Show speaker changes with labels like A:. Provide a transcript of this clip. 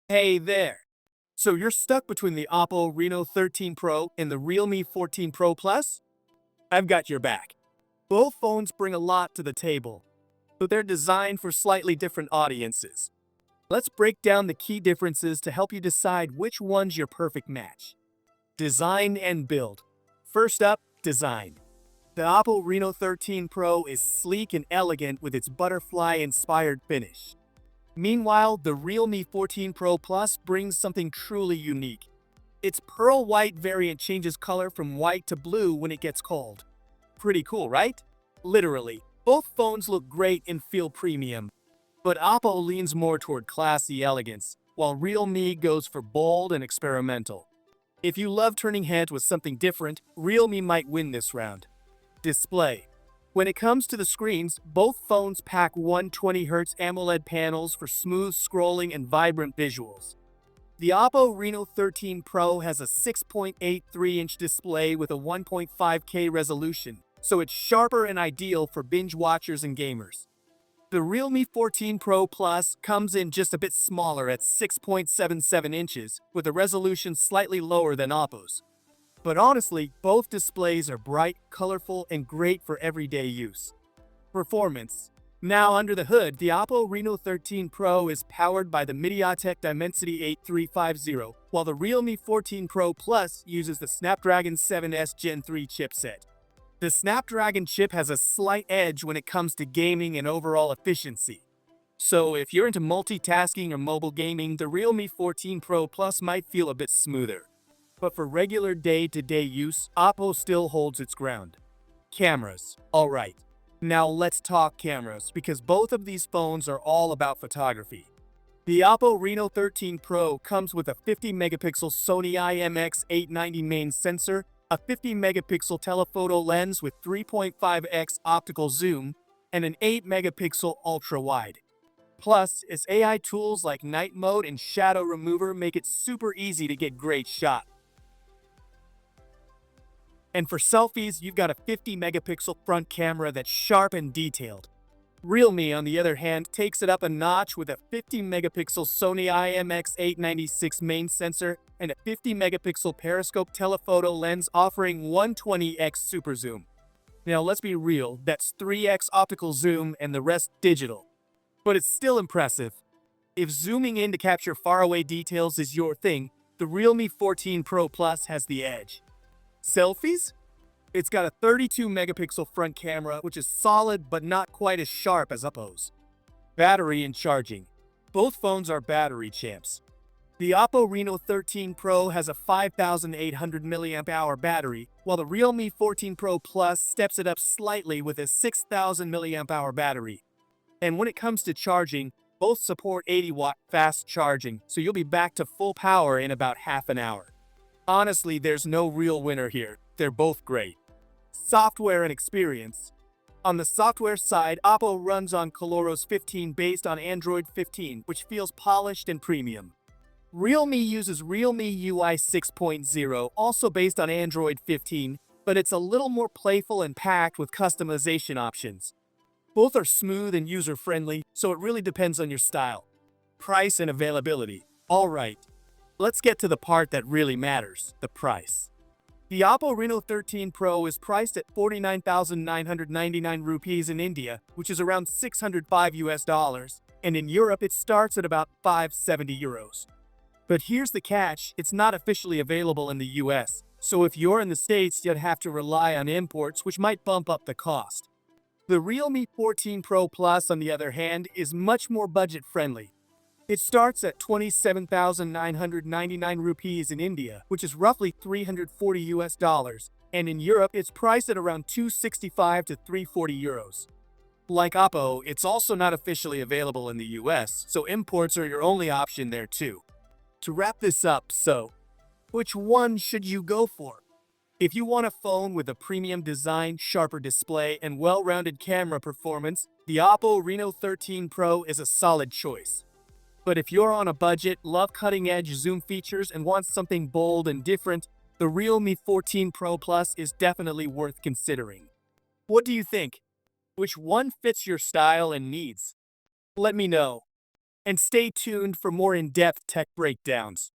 A: Hey there! So you're stuck between the Oppo Reno 13 Pro and the Realme 14 Pro Plus? I've got your back. Both phones bring a lot to the table, but they're designed for slightly different audiences. Let's break down the key differences to help you decide which one's your perfect match. Design and build. First up, design. The Oppo Reno 13 Pro is sleek and elegant with its butterfly-inspired finish. Meanwhile, the Realme 14 Pro Plus brings something truly unique. Its pearl white variant changes color from white to blue when it gets cold. Pretty cool, right? Literally, both phones look great and feel premium. But Oppo leans more toward classy elegance, while Realme goes for bold and experimental. If you love turning heads with something different, Realme might win this round. Display. When it comes to the screens, both phones pack 120Hz AMOLED panels for smooth scrolling and vibrant visuals. The Oppo Reno 13 Pro has a 6.83-inch display with a 1.5K resolution, so it's sharper and ideal for binge watchers and gamers. The Realme 14 Pro Plus comes in just a bit smaller at 6.77 inches, with a resolution slightly lower than Oppo's. But honestly, both displays are bright, colorful, and great for everyday use. Performance. Now under the hood, the Oppo Reno 13 Pro is powered by the MediaTek Dimensity 8350, while the Realme 14 Pro Plus uses the Snapdragon 7S Gen 3 chipset. The Snapdragon chip has a slight edge when it comes to gaming and overall efficiency. So if you're into multitasking or mobile gaming, the Realme 14 Pro Plus might feel a bit smoother. But for regular day-to-day use, Oppo still holds its ground. Cameras. Alright, now let's talk cameras, because both of these phones are all about photography. The Oppo Reno 13 Pro comes with a 50-megapixel Sony IMX890 main sensor, a 50-megapixel telephoto lens with 3.5x optical zoom, and an 8-megapixel ultra-wide. Plus, its AI tools like night mode and shadow remover make it super easy to get great shots. And for selfies, you've got a 50-megapixel front camera that's sharp and detailed. Realme, on the other hand, takes it up a notch with a 50-megapixel Sony IMX896 main sensor and a 50-megapixel periscope telephoto lens offering 120x super zoom. Now let's be real, that's 3x optical zoom and the rest digital. But it's still impressive. If zooming in to capture faraway details is your thing, the Realme 14 Pro Plus has the edge. Selfies? It's got a 32-megapixel front camera, which is solid but not quite as sharp as Oppo's. Battery and charging. Both phones are battery champs. The Oppo Reno 13 Pro has a 5,800 mAh battery, while the Realme 14 Pro Plus steps it up slightly with a 6,000 mAh battery. And when it comes to charging, both support 80-watt fast charging, so you'll be back to full power in about half an hour. Honestly, there's no real winner here. They're both great. Software and experience. On the software side, Oppo runs on ColorOS 15 based on Android 15, which feels polished and premium. Realme uses Realme UI 6.0, also based on Android 15, but it's a little more playful and packed with customization options. Both are smooth and user-friendly, so it really depends on your style. Price and availability. Alright, let's get to the part that really matters, the price. The Oppo Reno 13 Pro is priced at 49,999 rupees in India, which is around 605 US dollars, and in Europe it starts at about 570 euros. But here's the catch, it's not officially available in the US, so if you're in the States, you'd have to rely on imports, which might bump up the cost. The Realme 14 Pro Plus, on the other hand, is much more budget-friendly. It starts at 27,999 rupees in India, which is roughly 340 US dollars, and in Europe it's priced at around 265 to 340 euros. Like Oppo, it's also not officially available in the US, so imports are your only option there too. To wrap this up, which one should you go for? If you want a phone with a premium design, sharper display, and well-rounded camera performance, the Oppo Reno 13 Pro is a solid choice. But if you're on a budget, love cutting-edge zoom features, and want something bold and different, the Realme 14 Pro Plus is definitely worth considering. What do you think? Which one fits your style and needs? Let me know. and stay tuned for more in-depth tech breakdowns.